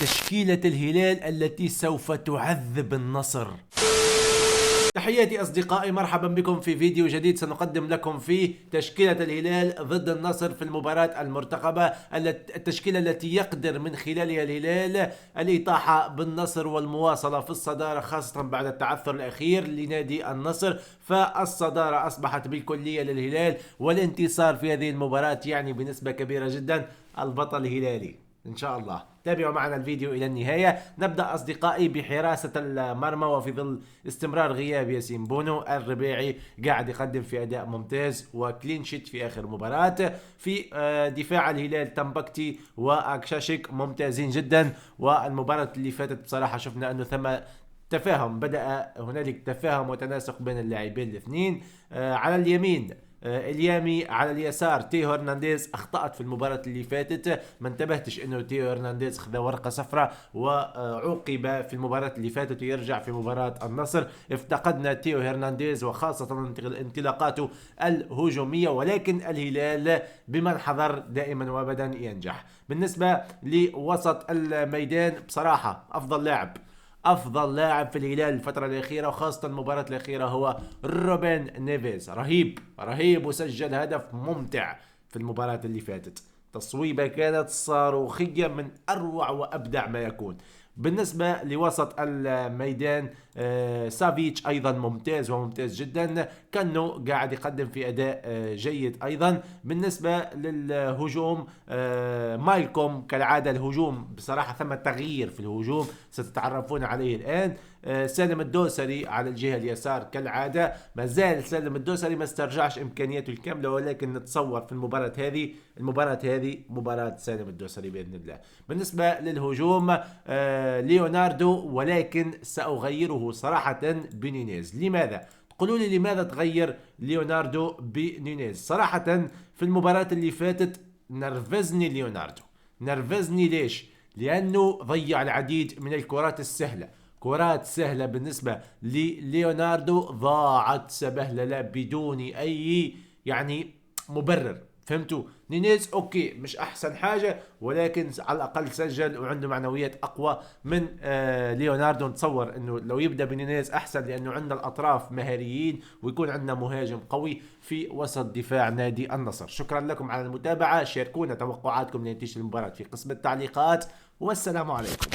تشكيلة الهلال التي سوف تعذب النصر. تحياتي أصدقائي، مرحبا بكم في فيديو جديد سنقدم لكم فيه تشكيلة الهلال ضد النصر في المباراة المرتقبة، التشكيلة التي يقدر من خلالها الهلال الإطاحة بالنصر والمواصلة في الصدارة، خاصة بعد التعثر الأخير لنادي النصر. فالصدارة أصبحت بالكلية للهلال، والانتصار في هذه المباراة يعني بنسبة كبيرة جدا البطل الهلالي إن شاء الله. تابعوا معنا الفيديو إلى النهاية. نبدأ أصدقائي بحراسة المرمى، وفي ظل استمرار غياب ياسين بونو الربيعي قاعد يقدم في أداء ممتاز وكلين شيت في آخر مباراة. في دفاع الهلال تمبكتي وأكشاشيك ممتازين جدا، والمباراة اللي فاتت بصراحة شفنا أنه ثم تفاهم، بدأ هنالك تفاهم وتناسق بين اللاعبين الاثنين. على اليمين اليامي، على اليسار تيو هرنانديز. اخطأت في المباراة اللي فاتت، ما انتبهتش انه تيو هرنانديز خذ ورقة صفراء وعوقب في المباراة اللي فاتت ويرجع في مباراة النصر. افتقدنا تيو هرنانديز وخاصة انطلاقاته الهجومية، ولكن الهلال بمن حضر دائما وابدا ينجح. بالنسبة لوسط الميدان بصراحة افضل لاعب في الهلال الفتره الاخيره وخاصه المباراه الاخيره هو روبن نيفيز. رهيب وسجل هدف ممتع في المباراه اللي فاتت. تصويبه كانت صاروخيه من اروع وابدع ما يكون. بالنسبة لوسط الميدان سافيتش أيضا ممتاز جدا. كانو قاعد يقدم في أداء جيد أيضا. بالنسبة للهجوم مايلكوم كالعادة، الهجوم بصراحة ثم تغيير في الهجوم ستتعرفون عليه الآن. سالم الدوسري على الجهة اليسار كالعادة. ما زال سالم الدوسري ما استرجعش إمكانياته الكاملة، ولكن نتصور في المباراة هذه مباراة سالم الدوسري بإذن الله. بالنسبة للهجوم ليوناردو، ولكن سأغيره صراحة بنينيز. لماذا؟ تقولوا لي لماذا تغير ليوناردو بنينيز؟ صراحة في المباراة اللي فاتت نرفزني ليوناردو. ليش؟ لأنه ضيع العديد من الكرات السهلة. كرات سهلة بالنسبة لليوناردو ضاعت سبهللة بدون أي يعني مبرر. فهمتوا؟ نينيز اوكي مش احسن حاجه، ولكن على الاقل سجل وعنده معنويات اقوى من ليوناردو. نتصور انه لو يبدا بنينيز احسن، لانه عندنا الاطراف مهاريين ويكون عندنا مهاجم قوي في وسط دفاع نادي النصر. شكرا لكم على المتابعه، شاركونا توقعاتكم لنتيجه المباراه في قسم التعليقات، والسلام عليكم.